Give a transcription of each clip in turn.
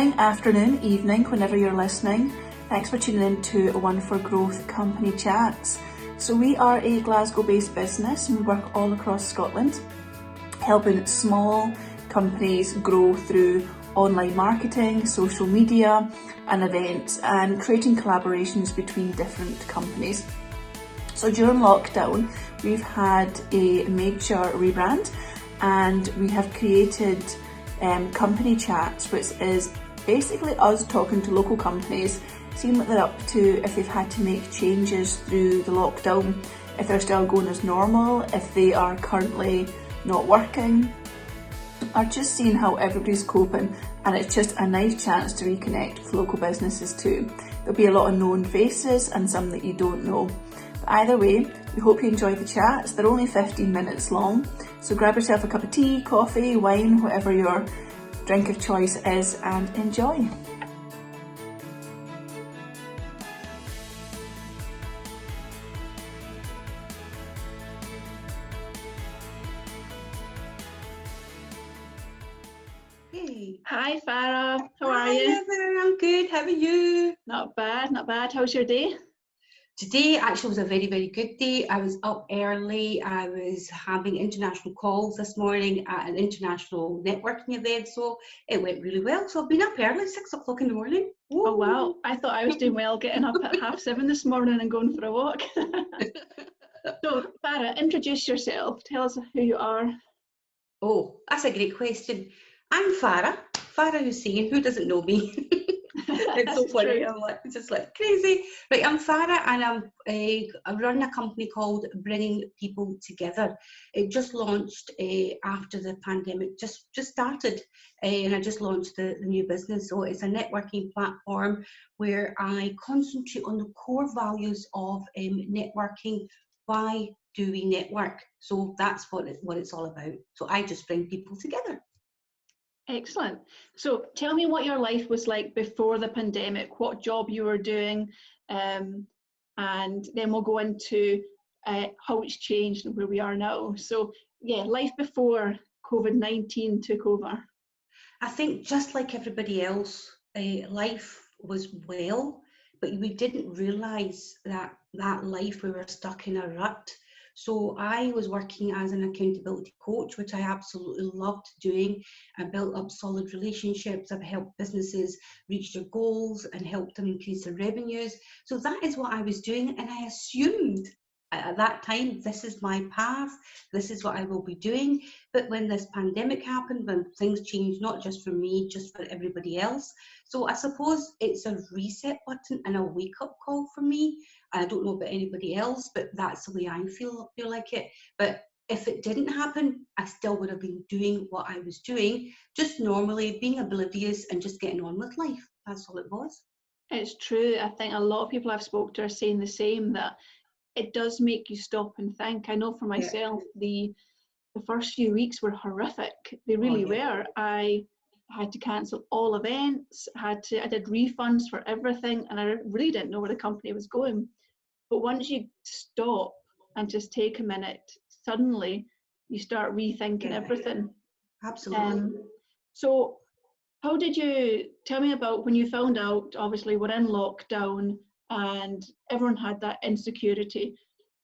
morning, afternoon, evening, whenever you're listening. Thanks for tuning in to One4Growth Company Chats. So we are a Glasgow-based business and we work all across Scotland, helping small companies grow through online marketing, social media and events, and creating collaborations between different companies. So during lockdown, we've had a major rebrand and we have created company chats, which is basically us talking to local companies, seeing what they're up to, if they've had to make changes through the lockdown, if they're still going as normal, if they are currently not working, or just seeing how everybody's coping. And it's just a nice chance to reconnect with local businesses too. There'll be a lot of known faces and some that you don't know. But either way, we hope you enjoy the chats. They're only 15 minutes long, so grab yourself a cup of tea, coffee, wine, whatever your drink of choice is, and enjoy. Hey. Hi Farah, how are you? Hi, I'm good. How are you? Not bad, not bad. How's your day? Today actually was a very, very good day. I was up early. I was having international calls this morning at an international networking event, so it went really well. So I've been up early, 6 o'clock in the morning. Woo. Oh wow, I thought I was doing well getting up at 7:30 this morning and going for a walk. So Farah, introduce yourself. Tell us who you are. Oh, that's a great question. I'm Farah Hussain. Who doesn't know me? It's so funny. I'm like, it's just like crazy. Right, I'm Farah and I run a company called Bringing People Together. It just launched after the pandemic just started, and I just launched the new business. So it's a networking platform where I concentrate on the core values of networking. Why do we network? So that's what it's all about. So I just bring people together. Excellent. So tell me what your life was like before the pandemic, what job you were doing, and then we'll go into how it's changed and where we are now. So yeah, life before COVID-19 took over. I think just like everybody else, life was well, but we didn't realise that life we were stuck in a rut. So I was working as an accountability coach, which I absolutely loved doing. I built up solid relationships. I've helped businesses reach their goals and helped them increase their revenues. So that is what I was doing. And I assumed at that time, this is my path, this is what I will be doing. But when this pandemic happened, when things changed, not just for me, just for everybody else. So I suppose it's a reset button and a wake-up call for me. I don't know about anybody else, but that's the way I feel like it. But if it didn't happen, I still would have been doing what I was doing, just normally being oblivious and just getting on with life. That's all it was. It's true. I think a lot of people I've spoke to are saying the same, that it does make you stop and think. I know for myself, the first few weeks were horrific. They really were. I had to cancel all events, I did refunds for everything, and I really didn't know where the company was going. But once you stop and just take a minute, suddenly you start rethinking everything. Absolutely. So how did you, tell me about when you found out, obviously we're in lockdown and everyone had that insecurity.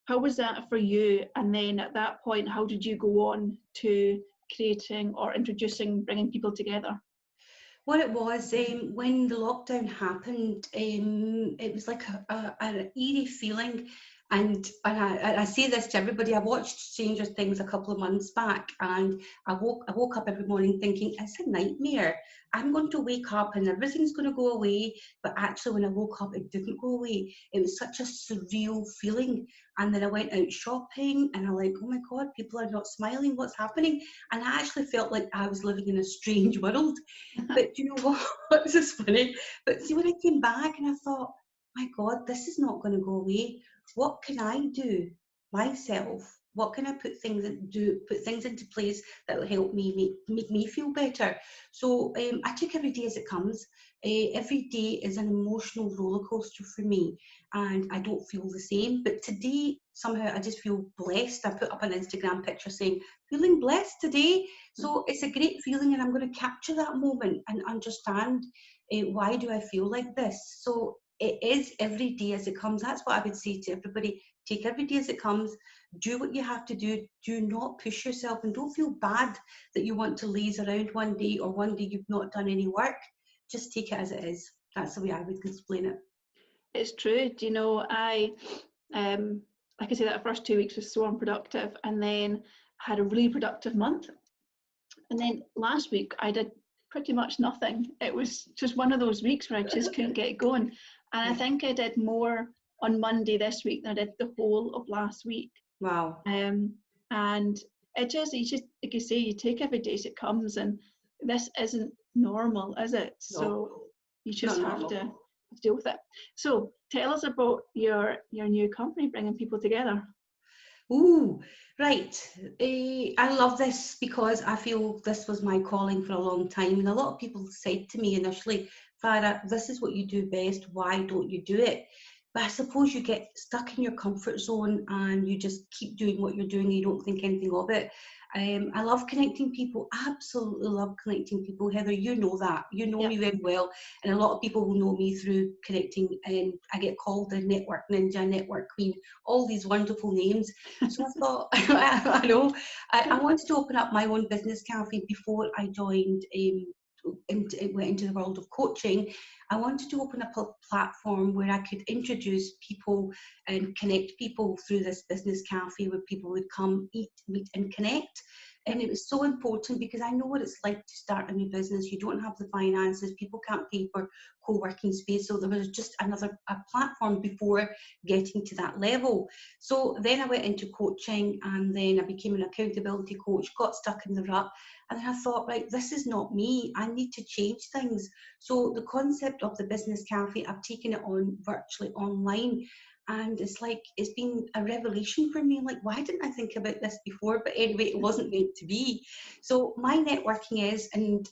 How was that for you? And then at that point, how did you go on to creating or introducing Bringing People Together? What it was, when the lockdown happened, it was like an eerie feeling. And I say this to everybody. I watched Stranger Things a couple of months back, and I woke up every morning thinking, it's a nightmare. I'm going to wake up and everything's going to go away. But actually, when I woke up, it didn't go away. It was such a surreal feeling. And then I went out shopping, and I'm like, oh my God, people are not smiling. What's happening? And I actually felt like I was living in a strange world. But you know what? This is funny. But see, when I came back and I thought, my God, this is not going to go away. What can I do myself? What can I put things into place that will help me make me feel better? So I took every day as it comes. Every day is an emotional roller coaster for me, and I don't feel the same. But today, somehow, I just feel blessed. I put up an Instagram picture saying, feeling blessed today. So it's a great feeling, and I'm going to capture that moment and understand Why do I feel like this? So it is every day as it comes. That's what I would say to everybody. Take every day as it comes. Do what you have to do. Do not push yourself, and don't feel bad that you want to laze around one day, or one day you've not done any work. Just take it as it is. That's the way I would explain it. It's true. Do you know, I like I say, that first 2 weeks was so unproductive, and then had a really productive month. And then last week I did pretty much nothing. It was just one of those weeks where I just couldn't get going. And I think I did more on Monday this week than I did the whole of last week. Wow. And you just, like you say, you take every day as it comes, and this isn't normal, is it? No. So you just have to deal with it. So tell us about your new company, bringing people together. Ooh, right. I love this because I feel this was my calling for a long time. And a lot of people said to me initially, Farah, this is what you do best. Why don't you do it? But I suppose you get stuck in your comfort zone and you just keep doing what you're doing and you don't think anything of it. I love connecting people, absolutely love connecting people. Heather, you know that. You know me very well. And a lot of people will know me through connecting, and I get called the Network Ninja, Network Queen, all these wonderful names. So I thought, I know, I wanted to open up my own business cafe before I joined, went into the world of coaching. I wanted to open up a platform where I could introduce people and connect people through this business cafe, where people would come, eat, meet and connect. And it was so important because I know what it's like to start a new business. You don't have the finances, people can't pay for co-working space. So there was just a platform before getting to that level. So then I went into coaching, and then I became an accountability coach, got stuck in the rut. And then I thought, right, this is not me. I need to change things. So the concept of the business cafe, I've taken it on virtually online. And it's like, it's been a revelation for me. Like, why didn't I think about this before? But anyway, it wasn't meant to be. So my networking is, and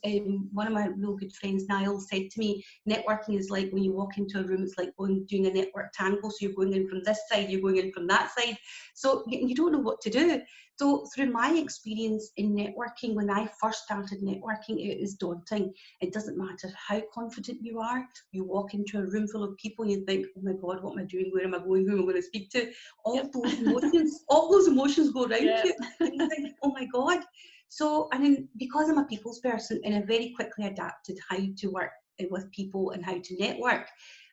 one of my real good friends, Niall, said to me, networking is like when you walk into a room, it's like doing a network tango. So you're going in from this side, you're going in from that side. So you don't know what to do. So through my experience in networking, when I first started networking, it is daunting. It doesn't matter how confident you are. You walk into a room full of people and you think, oh my God, what am I doing? Where am I going? Who am I going to speak to? All those emotions go around you. And you think, oh my God. So, and then because I'm a people's person, and I very quickly adapted how to work with people and how to network.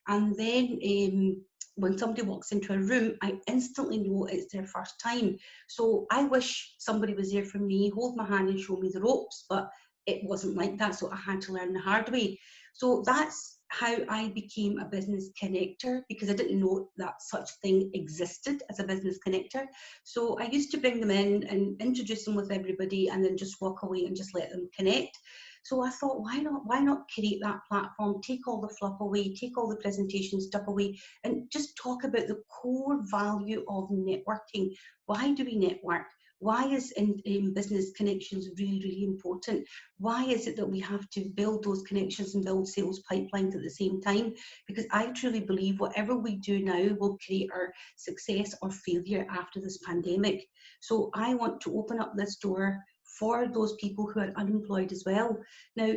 And then when somebody walks into a room, I instantly know it's their first time. So I wish somebody was there for me, hold my hand and show me the ropes, but it wasn't like that. So I had to learn the hard way. So that's how I became a business connector, because I didn't know that such thing existed as a business connector. So I used to bring them in and introduce them with everybody, and then just walk away and just let them connect. So I thought, why not create that platform, take all the fluff away, take all the presentation stuff away, and just talk about the core value of networking. Why do we network? Why is in business connections really, really important? Why is it that we have to build those connections and build sales pipelines at the same time? Because I truly believe whatever we do now will create our success or failure after this pandemic. So I want to open up this door for those people who are unemployed as well. Now,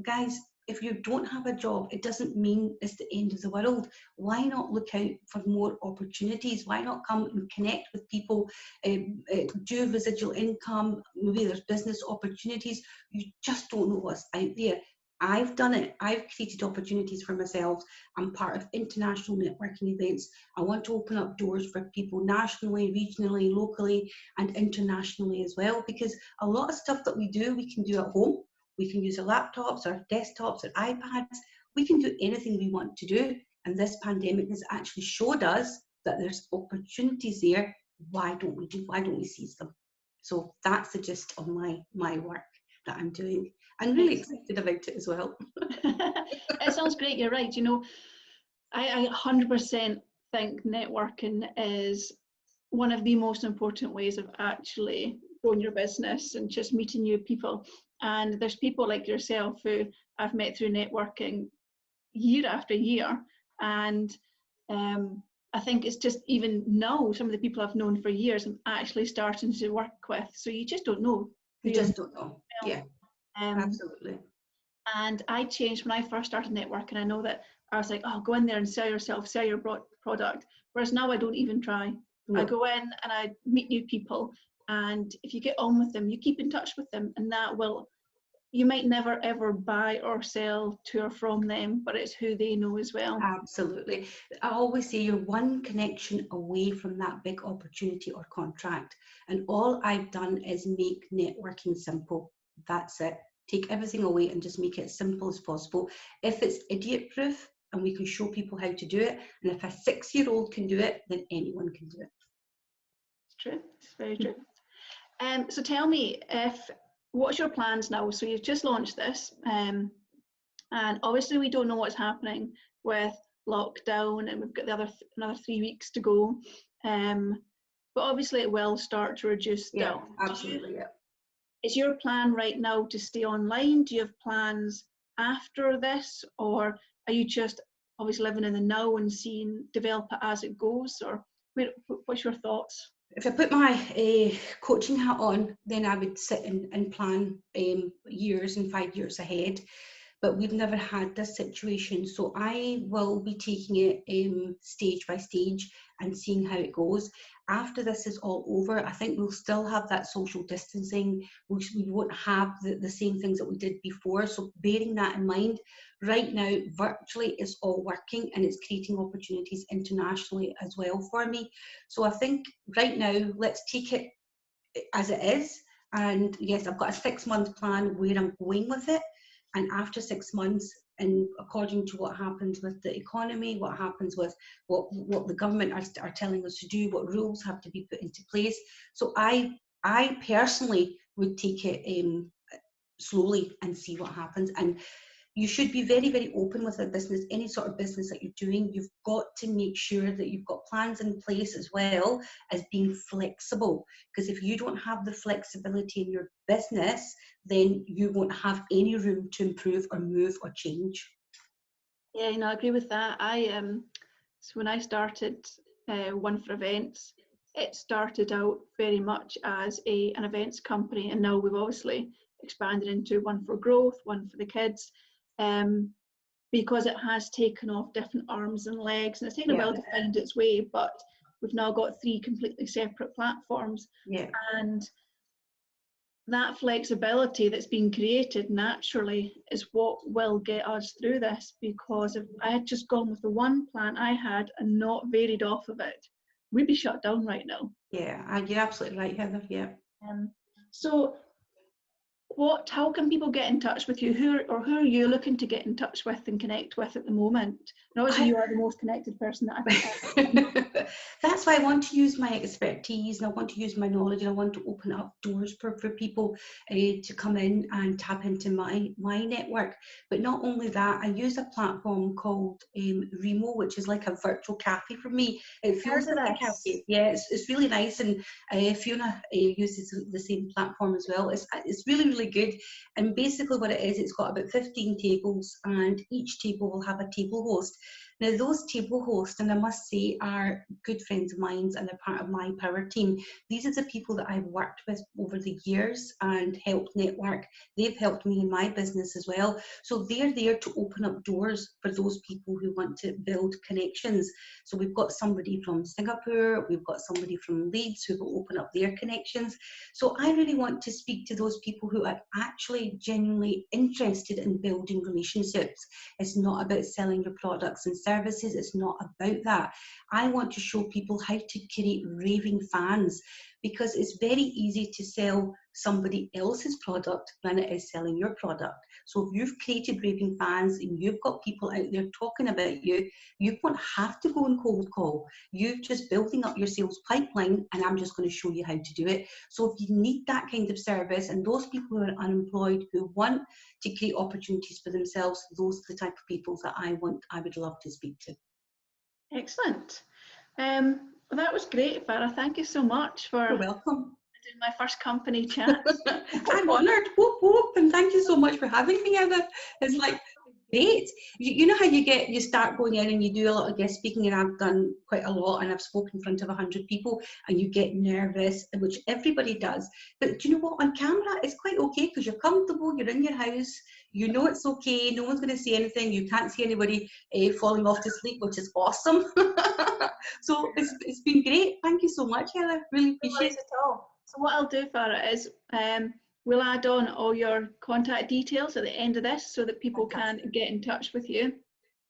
guys, if you don't have a job, it doesn't mean it's the end of the world. Why not look out for more opportunities? Why not come and connect with people, do residual income, maybe there's business opportunities. You just don't know what's out there. I've done it. I've created opportunities for myself. I'm part of international networking events. I want to open up doors for people nationally, regionally, locally, and internationally as well, because a lot of stuff that we can do at home. We can use our laptops, our desktops, our iPads. We can do anything we want to do. And this pandemic has actually showed us that there's opportunities there. Why don't we seize them? So that's the gist of my work that I'm doing. I'm really excited about it as well. It sounds great. You're right. You know, I 100% think networking is one of the most important ways of actually growing your business and just meeting new people. And there's people like yourself who I've met through networking year after year. And I think it's just even now, some of the people I've known for years, I'm actually starting to work with. So you just don't know. You just don't know. Yeah, absolutely. And I changed when I first started networking. I know that I was like, oh, go in there and sell yourself, sell your product. Whereas now I don't even try. No. I go in and I meet new people. And if you get on with them, you keep in touch with them, and that will, you might never ever buy or sell to or from them, but it's who they know as well. Absolutely. I always say you're one connection away from that big opportunity or contract. And all I've done is make networking simple. That's it. Take everything away and just make it as simple as possible. If it's idiot proof and we can show people how to do it, and if a 6-year-old can do it, then anyone can do it. It's true. It's very true. So tell me, what's your plans now? So you've just launched this, and obviously we don't know what's happening with lockdown, and we've got another 3 weeks to go. But obviously it will start to reduce down. Absolutely, yeah. Is your plan right now to stay online? Do you have plans after this, or are you just obviously living in the now and develop it as it goes? Or what's your thoughts? If I put my coaching hat on, then I would sit and plan years and 5 years ahead. But we've never had this situation, so I will be taking it stage by stage and seeing how it goes. After this is all over, I think we'll still have that social distancing. We won't have the same things that we did before. So bearing that in mind, right now, virtually is all working, and it's creating opportunities internationally as well for me. So I think right now, let's take it as it is. And yes, I've got a 6-month plan where I'm going with it. And after 6 months, and according to what happens with the economy, what happens with what the government are telling us to do, what rules have to be put into place. So I personally would take it slowly and see what happens. And you should be very, very open with a business, any sort of business that you're doing. You've got to make sure that you've got plans in place as well as being flexible. Because if you don't have the flexibility in your business, then you won't have any room to improve or move or change. Yeah, I agree with that. So when I started One4Events, it started out very much as an events company, and now we've obviously expanded into One4Growth, One for the Kids, because it has taken off different arms and legs, and it's taken a while to find its way, but we've now got 3 completely separate platforms. Yeah. And that flexibility that's been created naturally is what will get us through this, because if I had just gone with the one plan I had and not varied off of it, we'd be shut down right now. Yeah, you're absolutely right, Heather. Yeah. So how can people get in touch with you? Who are you looking to get in touch with and connect with at the moment? And obviously you are the most connected person that I think. That's why I want to use my expertise, and I want to use my knowledge, and I want to open up doors for people to come in and tap into my network. But not only that, I use a platform called Remo, which is like a virtual cafe for me. It feels like a cafe. Yeah, it's really nice, and Fiona uses the same platform as well. It's really, really good. And basically what it is, it's got about 15 tables, and each table will have a table host. Now those table hosts, and I must say, are good friends of mine and they're part of my power team. These are the people that I've worked with over the years and helped network. They've helped me in my business as well. So they're there to open up doors for those people who want to build connections. So we've got somebody from Singapore, we've got somebody from Leeds who will open up their connections. So I really want to speak to those people who are actually genuinely interested in building relationships. It's not about selling your products and services. It's not about that. I want to show people how to create raving fans, because it's very easy to sell somebody else's product than it is selling your product. So if you've created raving fans and you've got people out there talking about you, you won't have to go and cold call. You're just building up your sales pipeline, and I'm just going to show you how to do it. So if you need that kind of service, and those people who are unemployed who want to create opportunities for themselves, those are the type of people that I would love to speak to. Excellent. Well, that was great, Farah. Thank you so much for You're welcome. doing my first company chat. I'm honoured. Whoop, whoop. And thank you so much for having me, Heather. It's like Great. You know how you start going in and you do a lot of guest speaking, and I've done quite a lot, and I've spoken in front of 100 people, and you get nervous, which everybody does. But do you know what? On camera, it's quite okay because you're comfortable, you're in your house, you know it's okay, no one's going to say anything, you can't see anybody falling off to sleep, which is awesome. So it's been great. Thank you so much, Heather. Really appreciate it. At all. So what I'll do, Farah, is we'll add on all your contact details at the end of this so that people can get in touch with you.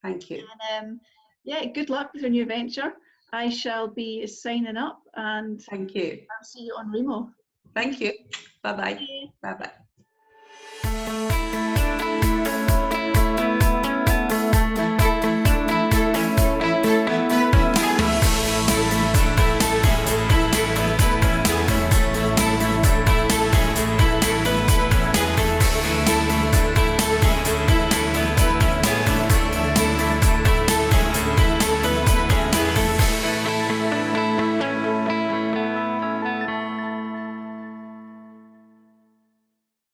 Thank you. And yeah, good luck with your new venture. I shall be signing up, and thank you. I'll see you on Remo. Thank you. Bye-bye. Bye-bye.